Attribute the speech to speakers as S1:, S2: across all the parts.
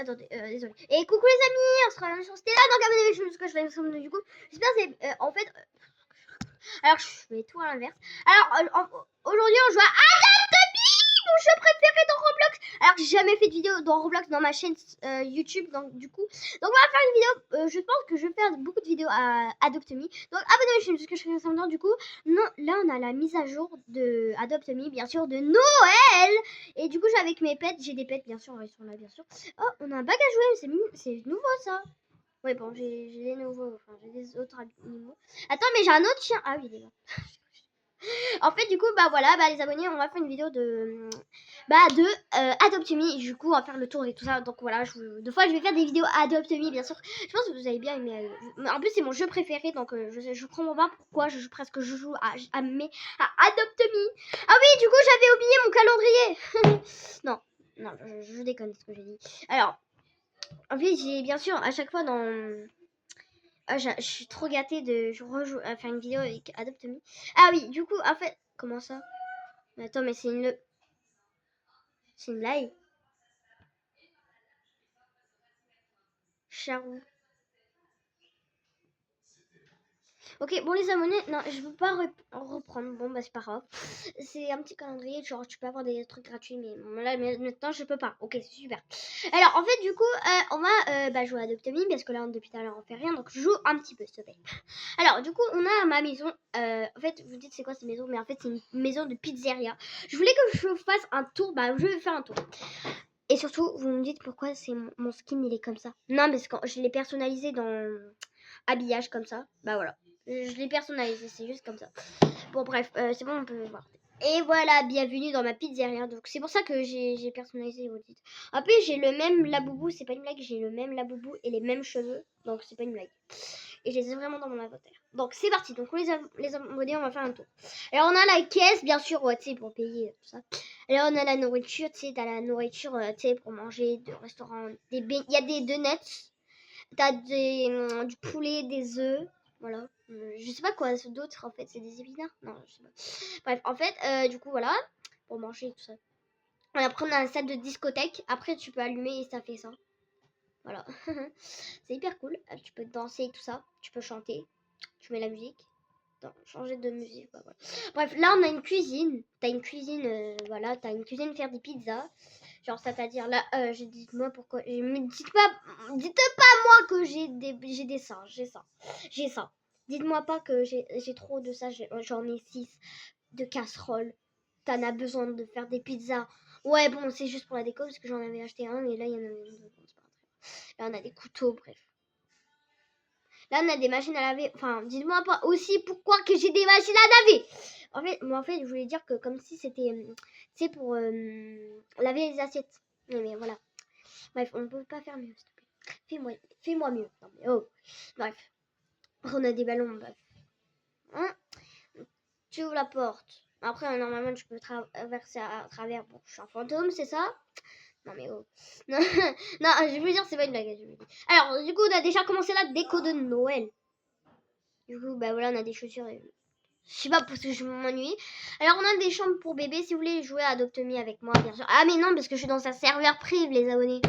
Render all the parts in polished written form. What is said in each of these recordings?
S1: Attendez, désolé. Et coucou les amis, on se retrouve sur Stella dans Gamin de que je vais ensemble du coup. J'espère que c'est en fait. Alors je fais tout à l'inverse. Alors aujourd'hui on joue à mon jeu préféré dans Roblox. Alors que j'ai jamais fait de vidéo dans Roblox dans ma chaîne YouTube, donc du coup. Donc on va faire une vidéo. Je pense que je vais faire beaucoup de vidéos à Adopt Me. Donc abonnez-vous parce que je fais ensemble du coup. Non, là on a la mise à jour de Adopt Me, bien sûr, de Noël. Et du coup j'ai avec mes pets, j'ai des pets bien sûr, ils sont là bien sûr. Oh, on a un bac à jouer, c'est nouveau ça. Ouais bon, j'ai des nouveaux, enfin j'ai des autres animaux. Attends, mais j'ai un autre chien. Ah oui, il est là. En fait, du coup, bah voilà, bah les abonnés, on va faire une vidéo de Adopt Me. Du coup, on va faire le tour et tout ça. Donc voilà, deux fois, je vais faire des vidéos Adopt Me, bien sûr. Je pense que vous avez bien aimé. En plus, c'est mon jeu préféré, donc je comprends pas pourquoi je joue à Adopt Me. Ah oui, du coup, j'avais oublié mon calendrier. non, je déconne ce que j'ai dit. Alors, en fait, j'ai bien sûr à chaque fois dans je suis trop gâtée de faire une vidéo avec Adopt Me. Ah oui, du coup, en fait, comment ça? Mais attends, mais c'est une blague. Charou. Ok, bon les abonnés, non, je veux pas reprendre. Bon bah c'est pas grave. C'est un petit calendrier, genre tu peux avoir des trucs gratuits, mais bon, là maintenant je peux pas. Ok, c'est super. Alors en fait du coup, on va jouer à Adopt Me parce que là depuis tout à l'heure on fait rien, donc je joue un petit peu s'il te plaît. Alors du coup on a ma maison. En fait vous dites c'est quoi cette maison, mais en fait c'est une maison de pizzeria. Je voulais que je fasse un tour, bah je vais faire un tour. Et surtout vous me dites pourquoi c'est mon skin il est comme ça. Non parce que je l'ai personnalisé dans habillage comme ça. Bah voilà. Je l'ai personnalisé, c'est juste comme ça. Bon bref, c'est bon, on peut voir. Et voilà, bienvenue dans ma pizzeria. Donc c'est pour ça que j'ai personnalisé vos titres. Après j'ai le même laboubou, c'est pas une blague, j'ai le même laboubou et les mêmes cheveux. Donc c'est pas une blague. Et je les ai vraiment dans mon inventaire. Donc c'est parti, donc les abonnés, on va faire un tour. Alors on a la caisse, bien sûr, ouais, tu sais, pour payer tout ça. Alors on a la nourriture, tu sais, t'as la nourriture, tu sais, pour manger, de restaurant. Il y a des donuts, t'as du poulet, des œufs. Voilà. Je sais pas quoi d'autre en fait, c'est des épinards. Non, je sais pas. Bref, en fait, du coup, voilà. Pour manger et tout ça. Et après, on a un salle de discothèque. Après, tu peux allumer et ça fait ça. Voilà. C'est hyper cool. Tu peux danser et tout ça. Tu peux chanter. Tu mets la musique. Attends, changer de musique. Bah, voilà. Bref, là, on a une cuisine. T'as une cuisine, voilà. T'as une cuisine faire des pizzas. Genre, c'est-à-dire là, dites-moi pourquoi. Dites pas moi que j'ai des seins. J'ai ça. Dites-moi pas que j'ai trop de ça. J'en ai 6 de casseroles. T'en as besoin de faire des pizzas. Ouais, bon, c'est juste pour la déco parce que j'en avais acheté un et là, il y en avait deux. Là, on a des couteaux, bref. Là, on a des machines à laver. Enfin, dites-moi pas aussi pourquoi que j'ai des machines à laver. En fait, je voulais dire que comme si c'était, c'est pour laver les assiettes. Mais voilà. Bref, on ne peut pas faire mieux, s'il te plaît. Fais-moi mieux. Non, mais oh. Bref. On a des ballons, bref. Hein, tu ouvres la porte. Après, normalement, tu peux traverser à travers. Bon, je suis un fantôme, c'est ça? Non, mais oh. Non, non, je veux dire, c'est pas une blague. Alors, du coup, on a déjà commencé la déco de Noël. Du coup, bah voilà, on a des chaussures. Je sais pas parce que je m'ennuie. Alors, on a des chambres pour bébé. Si vous voulez jouer à Adopt Me avec moi, bien sûr. Ah, mais non, parce que je suis dans un serveur privé, les abonnés.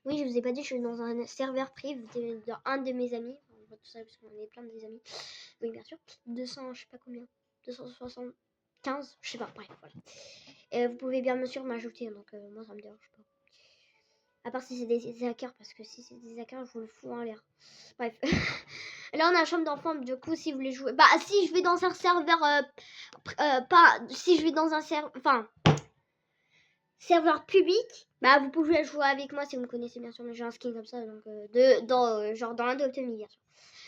S1: Oui, je vous ai pas dit, je suis dans un serveur privé dans un de mes amis. On voit tout ça parce qu'on est plein de amis. Oui, bien sûr. 200, je sais pas combien. 275, je sais pas. Bref, voilà. Et vous pouvez bien sûr m'ajouter, donc moi ça me dérange pas. À part si c'est des hackers, parce que si c'est des hackers, je vous le fous en l'air. Bref. Là, on a la chambre d'enfant. Du coup, si vous voulez jouer. Bah, si je vais dans un serveur. Pas. Si je vais dans un serveur. Enfin. Serveur public. Bah, vous pouvez jouer avec moi si vous me connaissez, bien sûr. Mais j'ai un skin comme ça. Donc, genre dans Adopt Me, bien sûr.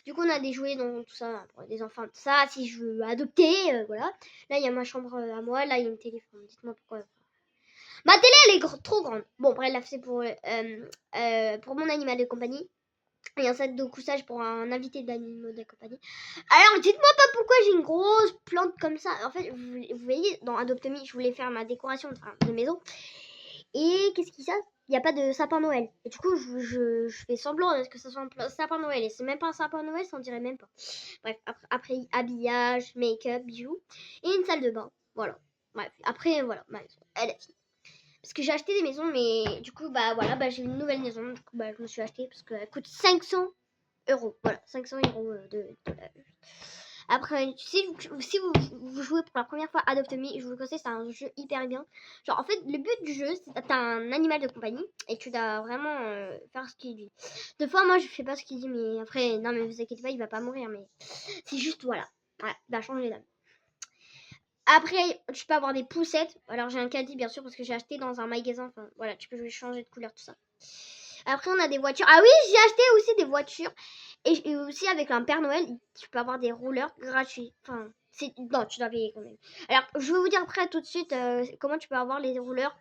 S1: Du coup, on a des jouets, dans tout ça. Pour des enfants, tout ça. Si je veux adopter. Voilà. Là, il y a ma chambre à moi. Là, il y a une téléphone. Dites-moi pourquoi. Ma télé, elle est trop grande. Bon, bref, c'est pour mon animal de compagnie. Et un sac de couchage pour un invité d'animaux de compagnie. Alors, dites-moi pas pourquoi j'ai une grosse plante comme ça. En fait, vous voyez, dans Adopt Me, je voulais faire ma décoration de maison. Et qu'est-ce qui se passe? Il n'y a pas de sapin Noël. Et du coup, je fais semblant que ce soit un sapin Noël. Et c'est même pas un sapin Noël, ça en dirait même pas. Bref, après habillage, make-up, bijoux. Et une salle de bain. Voilà. Bref, après, voilà, ma maison, elle est finie. Parce que j'ai acheté des maisons, mais du coup, bah voilà, bah j'ai une nouvelle maison. Du coup, bah je me suis acheté parce qu'elle coûte 500 €. Voilà, 500 € de la... Après, si vous jouez pour la première fois Adopt Me, je vous le conseille, c'est un jeu hyper bien. Genre, en fait, le but du jeu, c'est que t'as un animal de compagnie et tu dois vraiment faire ce qu'il dit. Deux fois, moi, je fais pas ce qu'il dit, mais après, non, mais vous inquiétez pas, il va pas mourir, mais c'est juste, voilà. Voilà, il va changer d'âme. Après, tu peux avoir des poussettes. Alors, j'ai un caddie, bien sûr, parce que j'ai acheté dans un magasin. Enfin, voilà, tu peux changer de couleur, tout ça. Après, on a des voitures. Ah oui, j'ai acheté aussi des voitures. Et aussi, avec un Père Noël, tu peux avoir des rouleurs gratuits. Enfin, non, tu dois payer quand même. Alors, je vais vous dire après, tout de suite, comment tu peux avoir les rouleurs.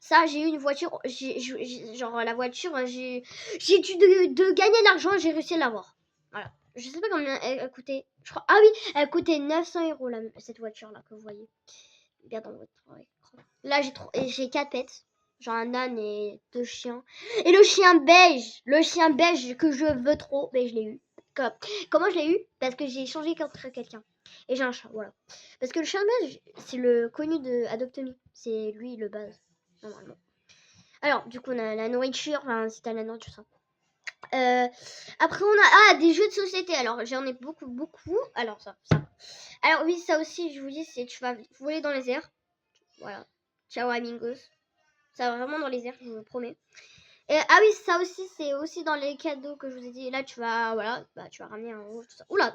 S1: Ça, j'ai eu une voiture. Genre, la voiture, j'ai dû de gagner de l'argent et j'ai réussi à l'avoir. Voilà. Je sais pas combien elle coûtait. Je crois. Ah oui, elle coûtait 900 € cette voiture-là que vous voyez. Bien dans votre écran. Là, j'ai 4 pets. Genre un âne et 2 chiens. Et le chien beige que je veux trop, mais je l'ai eu. Comment je l'ai eu? Parce que j'ai échangé contre quelqu'un. Et j'ai un chat, voilà. Parce que le chien beige, c'est le connu de Adopt Me. C'est lui le base, normalement. Alors, du coup, on a la nourriture, enfin, si t'as la nourriture, ça. Après, on a des jeux de société. Alors, j'en ai beaucoup. Alors, ça. Alors, oui, ça aussi, je vous dis, c'est tu vas voler dans les airs. Voilà. Ciao, amigos. Ça va vraiment dans les airs, je vous le promets. Ah oui, ça aussi, c'est aussi dans les cadeaux que je vous ai dit. Là, tu vas, voilà, bah, tu vas ramener un rouge, tout ça. Oula.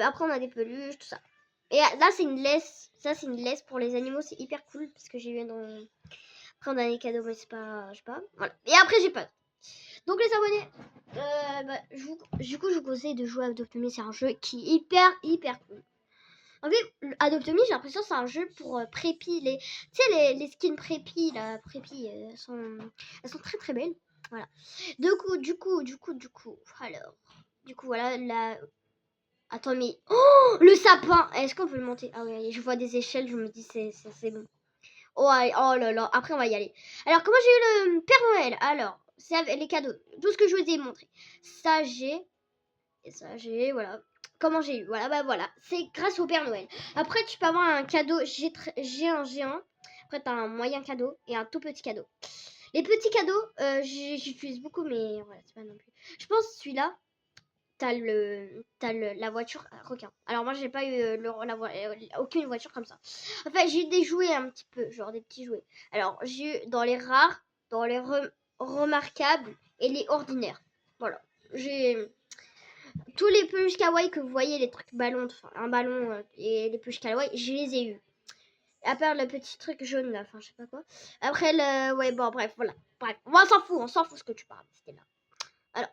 S1: Après, on a des peluches, tout ça. Et là, c'est une laisse. Ça, c'est une laisse pour les animaux. C'est hyper cool parce que j'ai eu dans... Après, on a les cadeaux, mais c'est pas... Je sais pas. Voilà. Et après, j'ai pas. Donc, les abonnés, du coup, je vous conseille de jouer à Adopt Me. C'est un jeu qui est hyper cool. En fait, Adopt Me, j'ai l'impression que c'est un jeu pour Prépi. Tu sais, les skins Prépi, là, Prépi, elles sont très très belles. Voilà. Du coup, alors. Du coup, voilà, la... Attends, mais... Oh, le sapin! Est-ce qu'on peut le monter? Ah oui, je vois des échelles, je me dis, c'est bon. Oh, allez, oh là là, après, on va y aller. Alors, comment j'ai eu le Père Noël? Alors, c'est avec les cadeaux. Tout ce que je vous ai montré. Ça, j'ai... Et ça, voilà. Comment j'ai eu? Voilà, bah voilà. C'est grâce au Père Noël. Après, tu peux avoir un cadeau. J'ai un géant. Après, t'as un moyen cadeau et un tout petit cadeau. Les petits cadeaux, j'utilise beaucoup, mais voilà, c'est pas non plus. Je pense celui-là, la voiture requin. Alors, moi, j'ai pas eu aucune voiture comme ça. Enfin, j'ai eu des jouets un petit peu, genre des petits jouets. Alors, j'ai eu dans les rares, dans les remarquables et les ordinaires. Voilà. J'ai tous les peluches kawaii que vous voyez, les trucs ballons, enfin un ballon et les peluches kawaii, je les ai eu. À part le petit truc jaune là, enfin je sais pas quoi. Après ouais bon bref voilà. Bref, on s'en fout ce que tu parles. C'était là. Alors,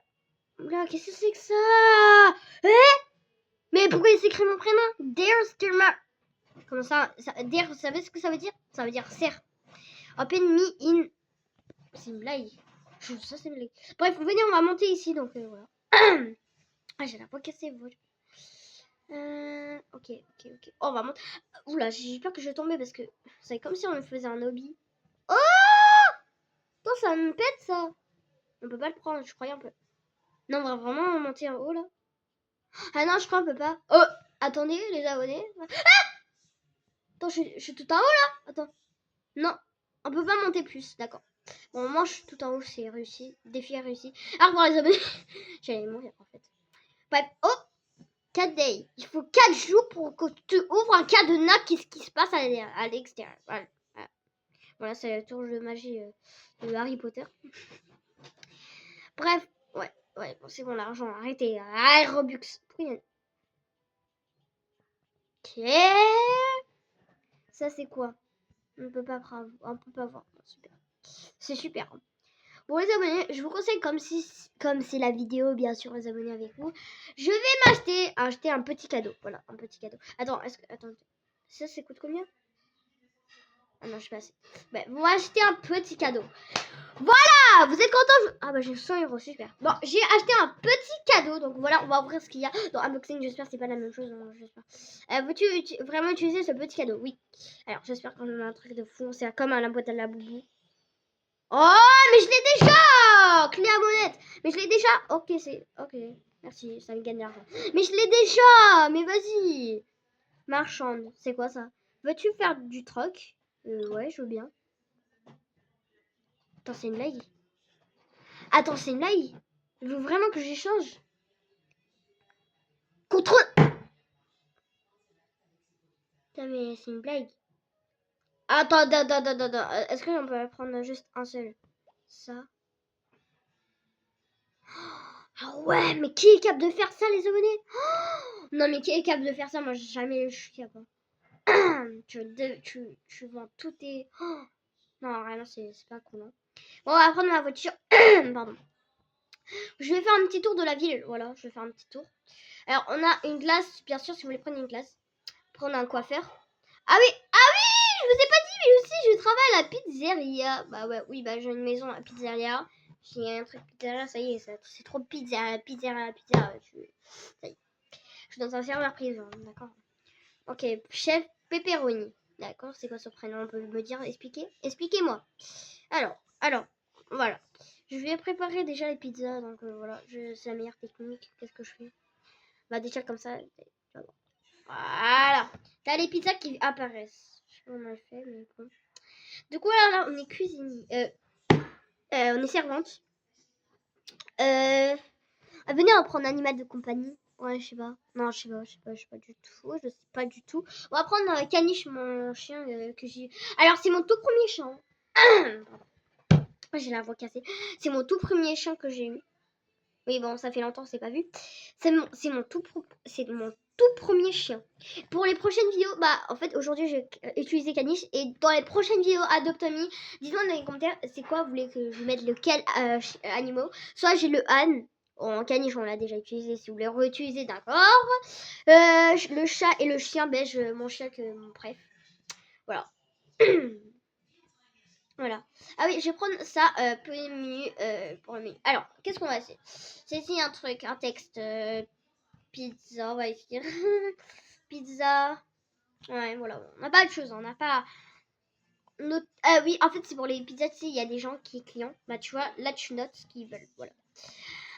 S1: là qu'est-ce que c'est que ça? Mais pourquoi il s'écrit mon prénom? There's Derma. Comment ça, Dare, vous savez ce que ça veut dire? Ça veut dire serre. Open me in. C'est une blague. Ça c'est une blague. Bref, venez, on va monter ici donc voilà. Ah j'ai la voix cassée. Ok. Oh, on va monter. Oula, j'ai peur que je tombe parce que c'est comme si on me faisait un hobby. Oh! Non, ça me pète ça. On peut pas le prendre, je croyais un peu. Non, on va vraiment monter en haut là. Ah non, je crois qu'on peut pas. Oh! Attendez, les abonnés. Attends, je suis tout en haut là. Attends. Non, on peut pas monter plus, d'accord. Bon, moi je suis tout en haut, c'est réussi. Défi réussi. Ah, pour les abonnés. J'allais mourir en fait. Bref, oh! 4 days. Il faut 4 jours pour que tu ouvres un cadenas. Qu'est-ce qui se passe à l'extérieur? Voilà, c'est la tour de magie de Harry Potter. Bref, ouais, bon, c'est bon, l'argent, arrêtez. Ah, Robux. Ok. Ça, c'est quoi? On peut pas voir. Super. C'est super. Bon, les abonnés, je vous conseille, comme c'est la vidéo, bien sûr, les abonnés avec vous, je vais acheter un petit cadeau. Voilà, un petit cadeau. Attends, ça coûte combien? Ah non, je sais pas assez. Ben, vous achetez un petit cadeau. Voilà, vous êtes content? Ah bah j'ai 100 €, super. Bon, j'ai acheté un petit cadeau, donc voilà, on va ouvrir ce qu'il y a dans unboxing. J'espère que c'est pas la même chose, hein, j'espère. Veux-tu vraiment utiliser ce petit cadeau? Oui. Alors j'espère qu'on a un truc de fou. C'est comme la boîte à la boubou. Oh, mais je l'ai déjà! Clé à monette. Mais je l'ai déjà. Ok, ok. Merci, ça me gagne de l'argent. Mais je l'ai déjà. Mais vas-y. Marchande, c'est quoi ça? Veux-tu faire du troc? Ouais, je veux bien. Attends, c'est une blague. Attends, c'est une blague. Il veut vraiment que j'échange. Contrôle. Putain, mais c'est une blague. Attends. Est-ce que on peut prendre juste un seul? Ça. Ah ouais, mais qui est capable de faire ça, les abonnés? Non, mais qui est capable de faire ça? Moi, jamais je suis capable. Tu vends tous tes... Non, vraiment, c'est pas cool. Hein. Bon, on va prendre ma voiture. Pardon. Je vais faire un petit tour de la ville. Voilà, je vais faire un petit tour. Alors, on a une glace, bien sûr, si vous voulez prendre une glace. Prendre un coiffeur. Ah oui, je vous ai pas dit, mais aussi, je travaille à la pizzeria. Bah ouais, oui, bah j'ai une maison à la pizzeria. J'ai un truc pizzeria, ça y est, c'est trop de pizza. Ça y est. Je suis dans un serveur prison, d'accord. Ok, chef Pepperoni. D'accord, c'est quoi son prénom? On peut me dire, expliquez-moi. Alors, voilà. Je vais préparer déjà les pizzas, donc voilà, c'est la meilleure technique. Qu'est-ce que je fais? Bah déjà comme ça. Voilà. T'as les pizzas qui apparaissent. Je sais pas comment on a fait, mais bon. Du coup là, on est cuisinier. On est servante. Venez en prendre un animal de compagnie. Ouais, je sais pas. Non, je sais pas du tout. Je sais pas du tout. On va prendre Caniche, mon chien que j'ai. Alors, c'est mon tout premier chien. Pardon. J'ai la voix cassée. C'est mon tout premier chien que j'ai eu. Oui, bon, ça fait longtemps, c'est pas vu. C'est mon tout premier chien. Pour les prochaines vidéos, bah, en fait, aujourd'hui, j'ai utilisé Caniche. Et dans les prochaines vidéos Adopt Me, dites-moi dans les commentaires, c'est quoi, vous voulez que je mette lequel animaux. Soit j'ai le âne. En Caniche, on l'a déjà utilisé. Si vous voulez réutiliser, d'accord. Le chat et le chien beige, mon chien que mon bref. Voilà. Voilà. Ah oui, je vais prendre ça pour le menu. Alors, qu'est-ce qu'on va essayer? C'est essayer un truc, un texte. Pizza, on va écrire. Pizza. Ouais, voilà. On n'a pas de choses, on n'a pas... oui, en fait, c'est pour les pizzas, tu sais, il y a des gens qui clients. Bah, tu vois, là, tu notes ce qu'ils veulent. Voilà.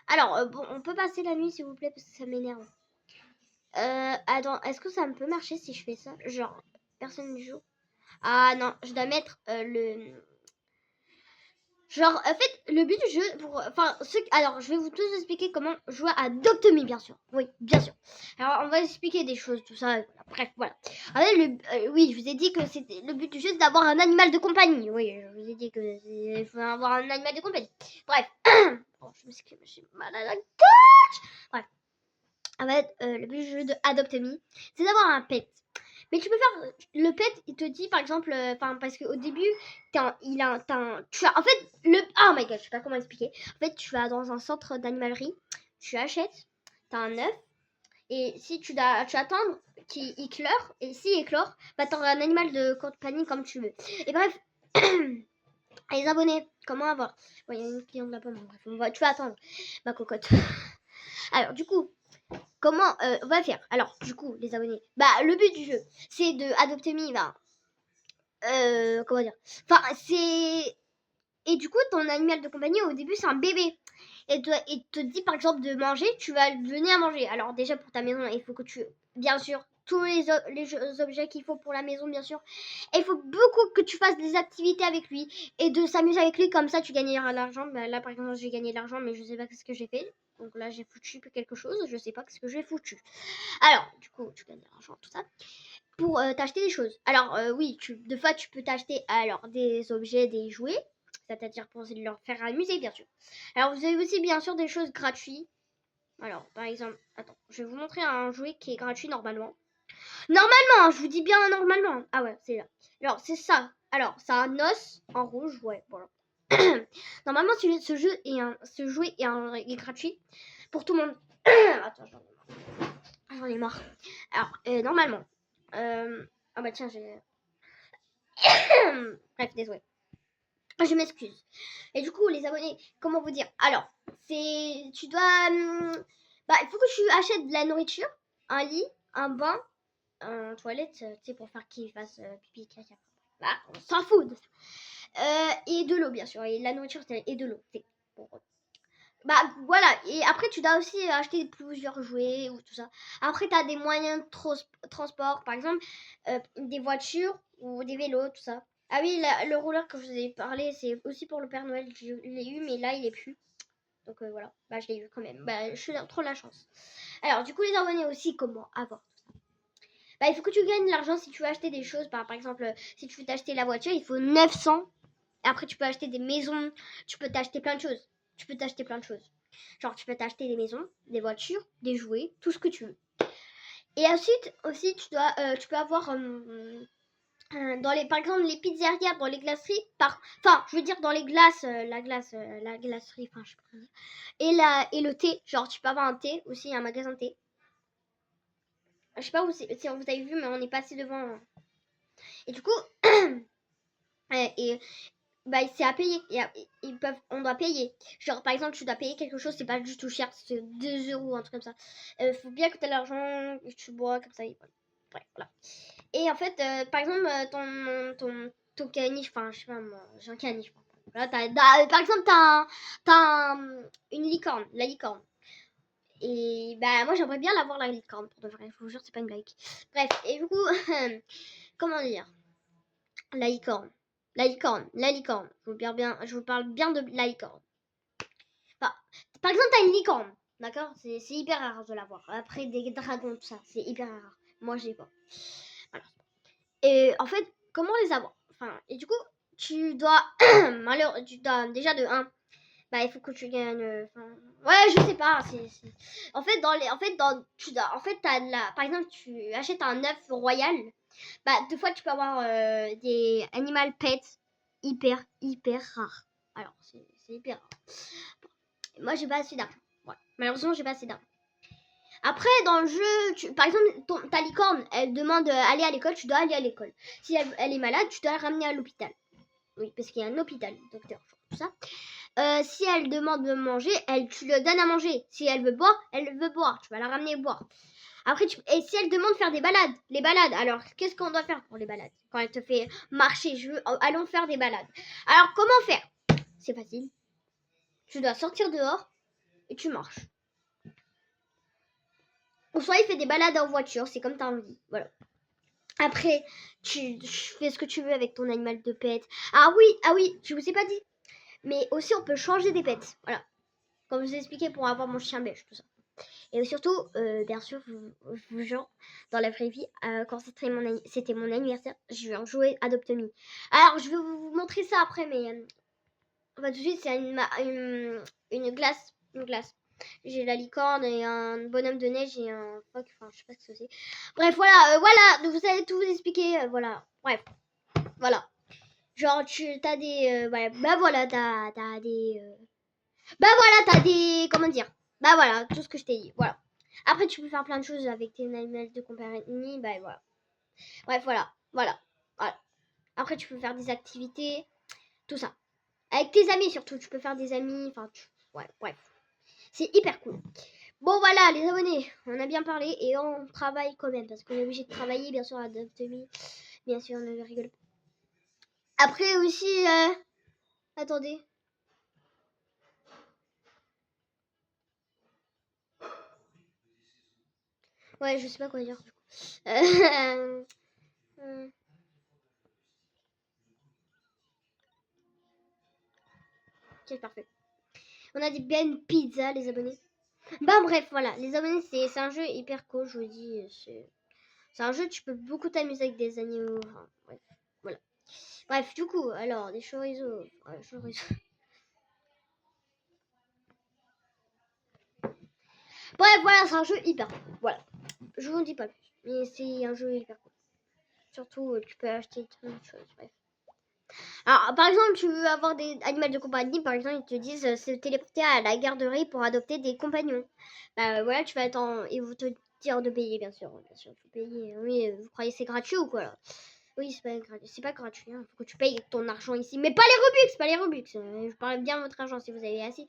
S1: Alors, bon, on peut passer la nuit, s'il vous plaît, parce que ça m'énerve. Attends, est-ce que ça me peut marcher si je fais ça? Genre, personne ne joue. Ah non, je dois mettre le... Genre, en fait, le but du jeu, alors, je vais vous tous expliquer comment jouer à Adopt Me, bien sûr. Oui, bien sûr. Alors, on va expliquer des choses, tout ça. Bref, voilà. En fait, oui, je vous ai dit que c'était le but du jeu, c'est d'avoir un animal de compagnie. Oui, je vous ai dit il faut avoir un animal de compagnie. Bref. Oh, je m'excuse, j'ai mal à la gorge. Bref. En fait, le but du jeu de Adopt Me, c'est d'avoir un pet. Mais tu peux faire le pet, il te dit par exemple, parce qu'au début, tu as, en fait, oh my god, je sais pas comment expliquer. En fait, tu vas dans un centre d'animalerie, tu achètes, tu as un œuf, et si tu attends qu'il éclore, et s'il éclore, bah t'auras un animal de compagnie comme tu veux. Et bref, les abonnés, comment avoir? Bon, il y a une cliente de la pomme, bref, tu vas attendre, ma cocotte. Alors, du coup, comment on va faire? Alors, du coup, les abonnés, bah le but du jeu, c'est de adopter Me, comment dire? Enfin, c'est... Et du coup, ton animal de compagnie, au début, c'est un bébé. Et te dit, par exemple, de manger, tu vas lui donner à manger. Alors, déjà, pour ta maison, il faut que tu... Bien sûr, tous les objets qu'il faut pour la maison, bien sûr. Et il faut beaucoup que tu fasses des activités avec lui. Et de s'amuser avec lui, comme ça, tu gagneras de l'argent. Bah, là, par exemple, j'ai gagné de l'argent, mais je sais pas ce que j'ai fait. Donc là, j'ai foutu quelque chose. Je sais pas ce que j'ai foutu. Alors, du coup, tu gagnes de l'argent, tout ça. Pour t'acheter des choses. Alors oui, des fois tu peux t'acheter alors des objets, des jouets, c'est-à-dire pour leur faire amuser bien sûr. Alors vous avez aussi bien sûr des choses gratuites. Alors par exemple, attends, je vais vous montrer un jouet qui est gratuit normalement. Normalement, je vous dis bien normalement. Ah ouais, c'est là. Alors c'est ça. Alors c'est un os en rouge, ouais, voilà. Normalement ce jouet est gratuit pour tout le monde. Attends, j'en ai marre. Alors normalement. Ah bah tiens, j'ai... Bref, désolé. Je m'excuse. Et du coup, les abonnés, comment vous dire? Alors, tu dois... bah, il faut que tu achètes de la nourriture, un lit, un bain, une toilette, tu sais, pour faire qu'il fasse pipi, caca. Bah, on s'en fout de ça. Et de l'eau, bien sûr. Et la nourriture, et de l'eau. Bon. Bah, voilà. Et après, tu dois aussi acheter plusieurs jouets ou tout ça. Après, tu as des moyens de transport, par exemple, des voitures ou des vélos, tout ça. Ah oui, le rouleur que je vous ai parlé, c'est aussi pour le Père Noël. Je l'ai eu, mais là, il est plus. Donc voilà, bah je l'ai eu quand même. Bah je suis trop la chance. Alors du coup, les abonnés aussi, comment avoir tout ça? Bah il faut que tu gagnes de l'argent si tu veux acheter des choses. Par exemple, si tu veux t'acheter la voiture, il faut 900. Après, tu peux acheter des maisons. Tu peux t'acheter plein de choses. Tu peux t'acheter plein de choses. Genre, tu peux t'acheter des maisons, des voitures, des jouets, tout ce que tu veux. Et ensuite, aussi, tu peux avoir dans les, par exemple, les pizzerias, dans les glaceries, enfin, je veux dire dans les glaces, la glacerie, enfin, je sais pas comment dire. Et le thé, genre, tu peux avoir un thé aussi, un magasin de thé. Je sais pas si vous avez vu, mais on est passé devant. Et du coup, et bah, c'est à payer. On doit payer. Genre, par exemple, tu dois payer quelque chose, c'est pas du tout cher, c'est 2 euros, un truc comme ça. Faut bien que tu aies l'argent, que tu bois, comme ça. Et voilà. Bref, voilà. Et en fait, par exemple, ton caniche, enfin, je sais pas moi, j'ai un caniche. Voilà, par exemple, une licorne, la licorne. Et bah, moi, j'aimerais bien l'avoir, la licorne, pour de vrai. Je vous jure, c'est pas une blague. Bref, et du coup, comment dire? La licorne. La licorne, la licorne. Je vous parle bien de la licorne. Enfin, par exemple, t'as une licorne, d'accord? C'est hyper rare de l'avoir. Après, des dragons, tout ça, c'est hyper rare. Moi, je l'ai pas. Voilà. Et en fait, comment les avoir? Enfin, et du coup, tu dois, tu dois déjà de 1. Bah, il faut que tu gagnes. Ouais, je sais pas. En fait, en fait, par exemple, tu achètes un œuf royal. Bah, deux fois, tu peux avoir des animal pets hyper rares. Alors, c'est hyper rare. Moi, j'ai pas assez d'argent. Ouais. Malheureusement, j'ai pas assez d'argent. Après, dans le jeu, par exemple, ta licorne, elle demande aller à l'école, tu dois aller à l'école. Si elle est malade, tu dois la ramener à l'hôpital. Oui, parce qu'il y a un hôpital, docteur, tout ça. Si elle demande de manger, tu le donnes à manger. Si elle veut boire, elle veut boire. Tu vas la ramener boire. Après, et si elle demande de faire des balades, les balades, alors qu'est-ce qu'on doit faire pour les balades? Quand elle te fait marcher, allons faire des balades. Alors, comment faire? C'est facile. Tu dois sortir dehors et tu marches. Ou soit il fait des balades en voiture, c'est comme t'as envie. Voilà. Après, tu fais ce que tu veux avec ton animal de pet. Ah oui, je vous ai pas dit. Mais aussi, on peut changer des pets. Voilà. Comme je vous ai expliqué pour avoir mon chien belge, tout ça. Et surtout, bien sûr, je vous jure, dans la vraie vie, quand c'était mon anniversaire, je vais en jouer Adopt-Me. Alors, je vais vous montrer ça après, mais tout de suite, c'est une glace. Une glace. J'ai la licorne et un bonhomme de neige et un phoque. Enfin, je sais pas ce que c'est. Bref, voilà. Vous allez tout vous expliquer. Voilà. Bref. Voilà. Genre, t'as des. Ouais, bah voilà, t'as des. Bah voilà, t'as des. Comment dire? Bah voilà, tout ce que je t'ai dit. Voilà. Après, tu peux faire plein de choses avec tes animaux de compagnie. Bah voilà. Bref, voilà. Après, tu peux faire des activités. Tout ça. Avec tes amis surtout. Tu peux faire des amis. Enfin, ouais, bref. C'est hyper cool. Bon voilà les abonnés, on a bien parlé et on travaille quand même parce qu'on est obligé de travailler bien sûr à Adopt-Me. Bien sûr, on ne rigole pas. Après aussi, attendez. Ouais, je sais pas quoi dire du coup. Ok, parfait. On a des Ben Pizza les abonnés. Bah bref, voilà, les abonnés c'est un jeu hyper cool, je vous dis. C'est un jeu, tu peux beaucoup t'amuser avec des animaux. Enfin, bref, voilà. Bref, du coup, alors, des chorizo. Ouais, chorizo. Bref, voilà, c'est un jeu hyper cool. Voilà. Je vous en dis pas plus. Mais c'est un jeu hyper cool. Surtout, tu peux acheter plein de choses. Bref. Alors, par exemple, tu veux avoir des animaux de compagnie. Par exemple, ils te disent se téléporter à la garderie pour adopter des compagnons. Bah voilà, tu vas être en. Ils vont te dire de payer, bien sûr. Bien sûr, il faut payer. Oui, vous croyez que c'est gratuit ou quoi là? Oui, c'est pas gratuit. Il faut que tu payes ton argent ici. Mais pas les Robux, pas les Robux. Je parle bien de votre argent si vous avez assez.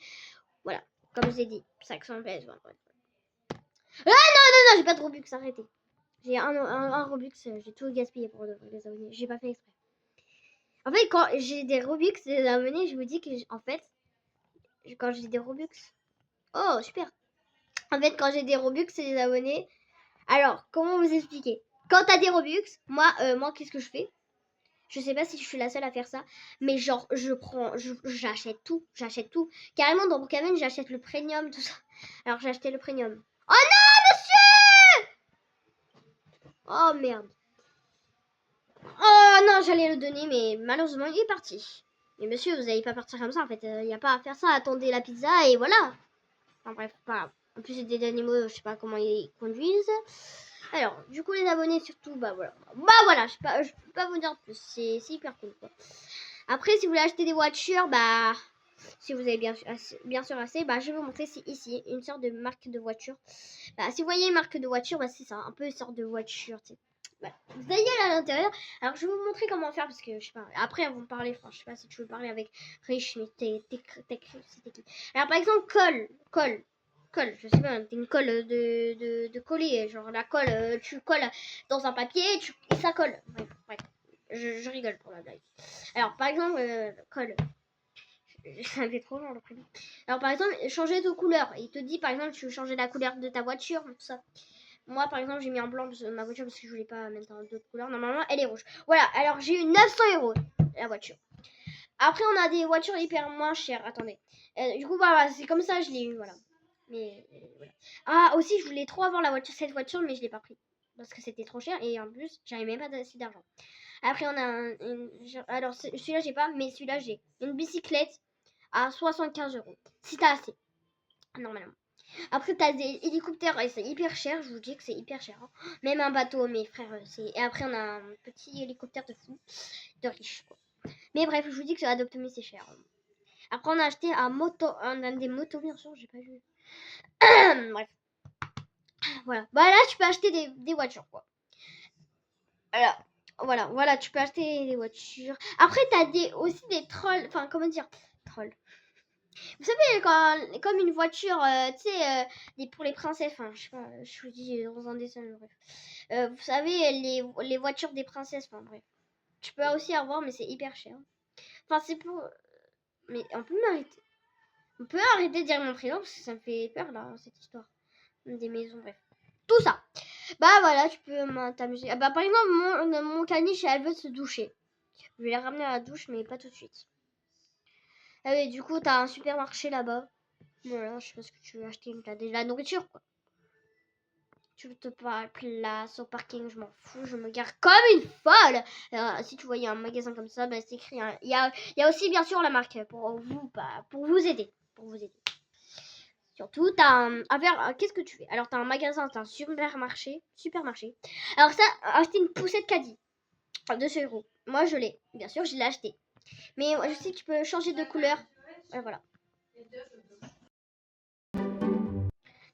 S1: Voilà, comme je vous ai dit, 500 PS. Voilà. Ah non, j'ai pas de Robux, arrêtez. J'ai un Robux, j'ai tout gaspillé pour les abonnés. J'ai pas fait exprès. En fait, quand j'ai des Robux, les abonnés, je vous dis que, en fait, quand j'ai des Robux. Oh, super. En fait, quand j'ai des Robux, c'est les abonnés. Alors, comment vous expliquer? Quand t'as des Robux, moi qu'est-ce que je fais? Je sais pas si je suis la seule à faire ça, mais genre, j'achète tout, Carrément, dans Brookhaven, j'achète le premium, tout ça. Alors, j'ai acheté le premium. Oh non, monsieur! Oh merde. Oh non, j'allais le donner, mais malheureusement, il est parti. Mais monsieur, vous n'allez pas partir comme ça, en fait. Il n'y a pas à faire ça, attendez la pizza et voilà. Enfin bref, pas grave. En plus, c'est des animaux, je sais pas comment ils conduisent. Alors, du coup, les abonnés, surtout, bah voilà. Bah voilà, je peux pas vous dire plus. C'est hyper cool, quoi. Après, si vous voulez acheter des voitures, bah... Si vous avez bien sûr assez, bah je vais vous montrer, c'est ici, une sorte de marque de voiture. Bah, si vous voyez une marque de voiture, bah c'est ça, un peu une sorte de voiture, tu sais. Voilà. Vous allez aller à l'intérieur. Alors, je vais vous montrer comment faire, parce que, je sais pas, après, on va parler, enfin, je sais pas si tu veux parler avec Rich, mais c'était qui. Alors, par exemple, colle, je sais pas, t'es une colle de coller, genre la colle, tu colles dans un papier et ça colle. Bref, je rigole pour la blague. Alors, par exemple, colle. Ça me fait trop long le prénom. Alors, par exemple, changer de couleur. Il te dit, par exemple, tu veux changer la couleur de ta voiture, tout ça. Moi, par exemple, j'ai mis en blanc ma voiture parce que je voulais pas mettre d'autres couleurs. Normalement, elle est rouge. Voilà, alors j'ai eu 900 € la voiture. Après, on a des voitures hyper moins chères. Attendez. Du coup, voilà, c'est comme ça, je l'ai eu, voilà. Mais voilà. Ah, aussi, je voulais trop avoir cette voiture, mais je l'ai pas pris. Parce que c'était trop cher et en plus, j'avais même pas assez d'argent. Après, on a alors, celui-là, j'ai pas, mais celui-là, j'ai une bicyclette à 75 €. Si t'as assez, normalement. Après, t'as des hélicoptères et c'est hyper cher. Je vous dis que c'est hyper cher. Hein. Même un bateau, mes frères. Et après, on a un petit hélicoptère de fou, de riche. Quoi. Mais bref, je vous dis que Adopt Me, c'est cher. Après, on a acheté on a des motos, bien sûr. J'ai pas vu. Bref. Voilà. Bah là, tu peux acheter des voitures, quoi. Voilà, tu peux acheter des voitures. Après, t'as aussi des trolls. Enfin, comment dire? Trolls. Vous savez, comme une voiture, tu sais, pour les princesses, enfin, je sais pas, je vous dis dans un dessin, bref. Vous savez, les voitures des princesses, enfin, bref. Tu peux aussi avoir, mais c'est hyper cher. Enfin, c'est pour... Mais on peut arrêter de dire mon prénom, parce que ça me fait peur, là, cette histoire. Des maisons, bref. Tout ça. Bah voilà, tu peux t'amuser. Ah, bah, par exemple, mon caniche, elle veut se doucher. Je vais la ramener à la douche, mais pas tout de suite. Ah oui, du coup, t'as un supermarché là-bas. Voilà, je sais pas ce que tu veux acheter, mais t'as de la nourriture, quoi. Tu veux te place au parking, je m'en fous, je me gare comme une folle. Si tu voyais un magasin comme ça, bah, c'est écrit. Hein. Il y a aussi, bien sûr, la marque pour vous, pour vous aider. Surtout, t'as qu'est-ce que tu fais? Alors, t'as un magasin, t'as un supermarché. Alors, ça, acheter une poussette caddie à 200 €. Moi, je l'ai. Bien sûr, je l'ai acheté. Mais je sais que tu peux changer de couleur. Voilà.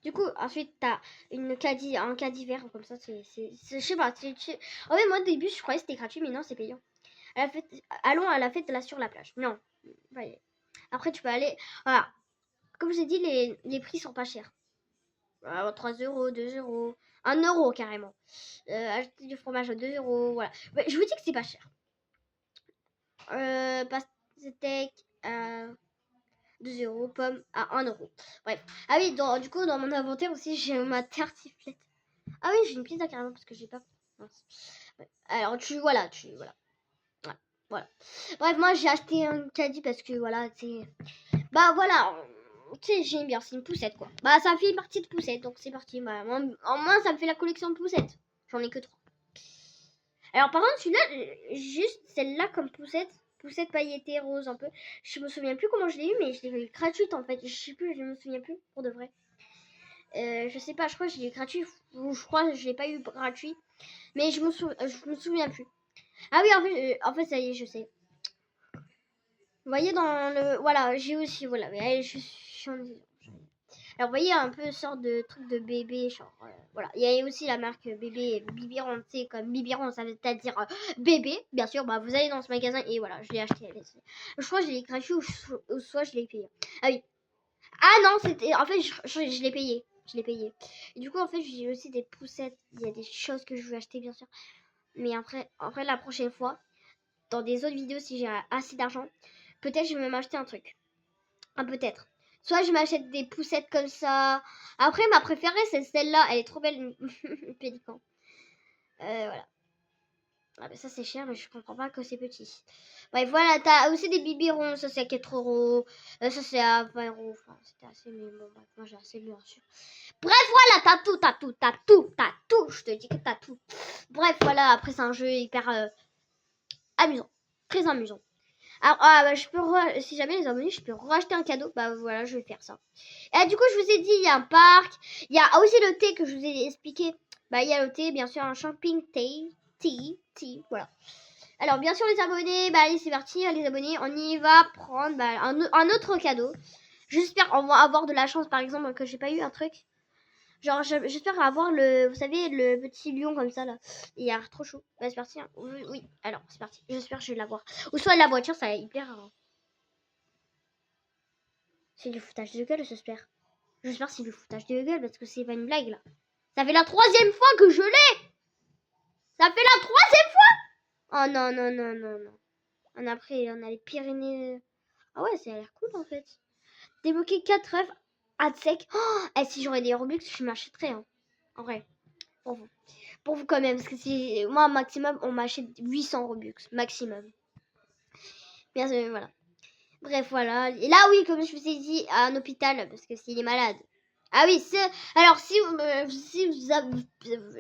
S1: Du coup, ensuite, t'as un caddie vert, comme ça, je sais pas. En fait, moi, au début, je croyais que c'était gratuit, mais non, c'est payant. Allons à la fête là sur la plage. Non. Après, tu peux aller. Voilà. Comme je vous ai dit, les prix sont pas chers. 3 €, 2 €, 1 € carrément. Acheter du fromage à 2 €. Voilà. Ouais, je vous dis que c'est pas cher. Pastèque à 2 €, pomme à 1 €. Bref. Ah oui, du coup, dans mon inventaire aussi, j'ai ma tartiflette. Ah oui, j'ai une pizza carrément parce que j'ai pas. Ouais. Alors, voilà. Ouais, voilà. Bref, moi j'ai acheté un caddie parce que voilà, tu sais. Bah voilà, tu sais, j'aime bien, c'est une poussette quoi. Bah ça fait partie de poussette, donc c'est parti. Bah, en moins, ça me fait la collection de poussettes. J'en ai que 3. Alors, par contre, celui-là, juste celle-là comme poussette pailletée rose un peu. Je me souviens plus comment je l'ai eu, mais je l'ai eu gratuite en fait. Je sais plus, je me souviens plus pour de vrai. Je sais pas, je crois que je l'ai eu gratuit ou je crois que je l'ai pas eu gratuit, mais je me souviens plus. Ah oui, en fait, ça y est, je sais. Vous voyez dans le... Voilà, j'ai aussi... Voilà, mais je suis en... Alors, vous voyez un peu une sorte de truc de bébé, genre... voilà, il y a aussi la marque bébé Bibiron, tu sais, comme Bibiron, ça veut dire bébé, bien sûr. Bah, vous allez dans ce magasin et voilà, je l'ai acheté. Je crois que je l'ai gratuit ou soit je l'ai payé. Ah oui. Ah non, c'était... En fait, je l'ai payé. Je l'ai payé. Et du coup, en fait, j'ai aussi des poussettes. Il y a des choses que je veux acheter, bien sûr. Mais après la prochaine fois, dans des autres vidéos, si j'ai assez d'argent, peut-être je vais m'acheter un truc. Peut-être. Soit je m'achète des poussettes comme ça. Après, ma préférée, c'est celle-là. Elle est trop belle, Pélican. Voilà. Ah bah ça c'est cher, mais je comprends pas que c'est petit. Bref, voilà, t'as aussi des bibirons, ça c'est à 4 euros. Ça c'est à 20 euros. Enfin, c'était assez, mais bon, bref, moi j'ai assez bien sûr. Bref, voilà, t'as tout, t'as tout, t'as tout, t'as tout. Je te dis que t'as tout. Bref, voilà, après c'est un jeu hyper amusant. Très amusant. Alors, bah, je peux si jamais les abonnés, je peux racheter un cadeau. Bah voilà, je vais faire ça. Et du coup, je vous ai dit, il y a un parc. Il y a aussi le thé que je vous ai expliqué. Bah, il y a le thé, bien sûr, un shopping tea, voilà. Alors, bien sûr, les abonnés, bah allez, c'est parti, les abonnés, on y va prendre un autre cadeau. J'espère on va avoir de la chance, par exemple, que j'ai pas eu un truc. Genre, j'espère avoir vous savez, le petit lion comme ça, là. Il a l'air trop chaud. Bah, c'est parti. Hein. Oui, oui, alors, c'est parti. J'espère que je vais l'avoir. Ou soit la voiture, ça va être hyper rare. C'est du foutage de gueule, j'espère. J'espère que c'est du foutage de gueule, parce que c'est pas une blague, là. Ça fait la 3e fois que je l'ai. Ça fait la 3e fois. Oh non, non, non, non, non. Après, on a les Pyrénées. Ah ouais, ça a l'air cool, en fait. Débloquer 4 œufs à sec. Oh, et si j'aurais des Robux, je m'achèterais. Hein. En vrai. Pour vous. Pour vous quand même. Parce que si moi, maximum, on m'achète 800 Robux. Maximum. Bien sûr, voilà. Bref, voilà. Et là, oui, comme je vous ai dit, à un hôpital. Parce que s'il est malade. Ah oui, alors, si vous avez...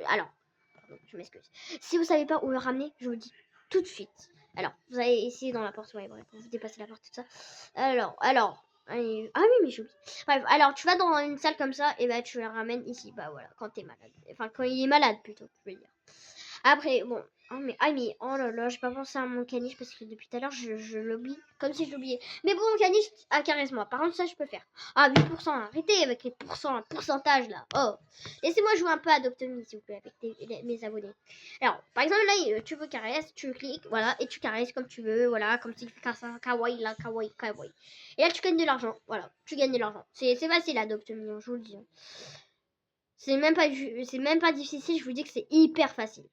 S1: Alors, pardon, je m'excuse. Si vous savez pas où le ramener, je vous dis tout de suite. Alors, vous allez essayer dans la porte. Ouais, bref, vous dépassez la porte, tout ça. Alors. Ah oui, mais j'oublie. Bref, alors tu vas dans une salle comme ça, et bah tu le ramènes ici. Bah voilà, quand t'es malade. Enfin, quand il est malade plutôt, je veux dire. Après, bon. Oh là là, j'ai pas pensé à mon caniche parce que depuis tout à l'heure, je l'oublie. Comme si je l'oubliais. Mais bon, mon caniche, caresse-moi. Par contre, ça, je peux faire. Ah, 8%, arrêtez avec les pourcentages là. Oh. Laissez-moi jouer un peu à Adoptemi, s'il vous plaît, avec mes abonnés. Alors, par exemple, là, tu veux caresse, tu cliques, voilà, et tu caresses comme tu veux, voilà, comme si tu fais ça, kawaii, là, kawaii, kawaii. Et là, tu gagnes de l'argent, voilà, tu gagnes de l'argent. C'est facile, Adoptemi, je vous le dis. C'est même pas difficile, je vous dis que c'est hyper facile.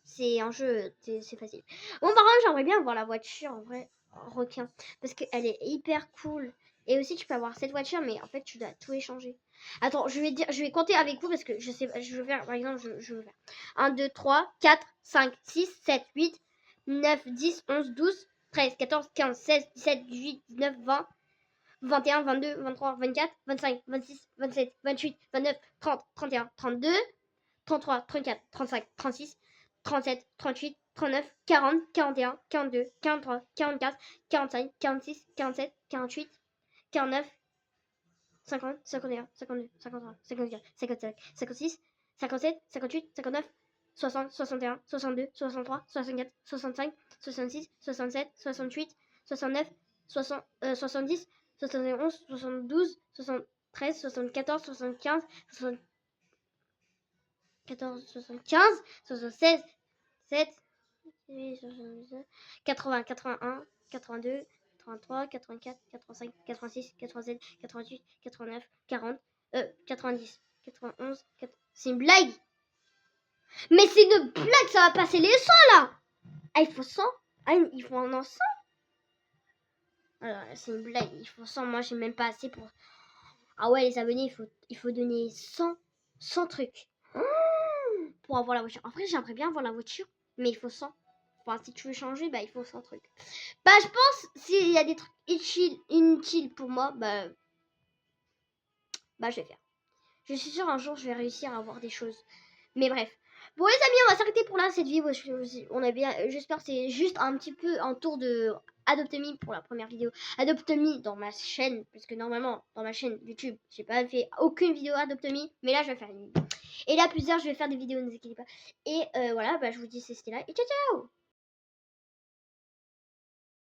S1: C'est un jeu, c'est facile. Bon, par contre, j'aimerais bien avoir la voiture, en vrai, requin. Parce qu'elle est hyper cool. Et aussi, tu peux avoir cette voiture, mais en fait, tu dois tout échanger. Attends, je vais compter avec vous parce que je sais, je veux faire, par exemple, je veux faire 1, 2, 3, 4, 5, 6, 7, 8, 9, 10, 11, 12, 13, 14, 15, 16, 17, 18, 19, 20, 21, 22, 23, 24, 25, 26, 27, 28, 29, 30, 31, 32, 33, 34, 35, 36, 37, 38, 39, 40, 41, 42, 43, 44, 45, 46, 47, 48, 49, 50, 51, 52, 53, 54, 55, 56, 57, 58, 59, 60, 61, 62, 63, 64, 65, 66, 67, 68, 69, 60, 70, 71, 72, 73, 74, 75, 74, 75, 76, 7, 80, 81, 82, 83, 84, 85, 86, 87, 88, 89, 40, 90, 91, c'est une blague. Mais c'est une blague, ça va passer les 100 là. Ah, il faut 100. Ah, il faut en 100. Alors, c'est une blague, il faut 100. Moi, j'ai même pas assez pour... Ah ouais, les abonnés, il faut donner 100 trucs. Pour avoir la voiture. Après, j'aimerais bien avoir la voiture, mais il faut 100. Enfin, si tu veux changer, bah, il faut 100 trucs. Bah, je pense, s'il y a des trucs inutiles pour moi, bah, je vais faire. Je suis sûre, un jour, je vais réussir à avoir des choses. Mais bref. Bon, les amis, on va s'arrêter pour là, cette vidéo. On a bien, j'espère que c'est juste un petit peu un tour de Adoptemi pour la première vidéo. Adoptemi dans ma chaîne, parce que normalement, dans ma chaîne YouTube, j'ai pas fait aucune vidéo Adoptemi, mais là, je vais faire une vidéo. Et là, plusieurs, je vais faire des vidéos, ne vous inquiétez pas. Et voilà, bah, je vous dis, c'était là. Et ciao, ciao!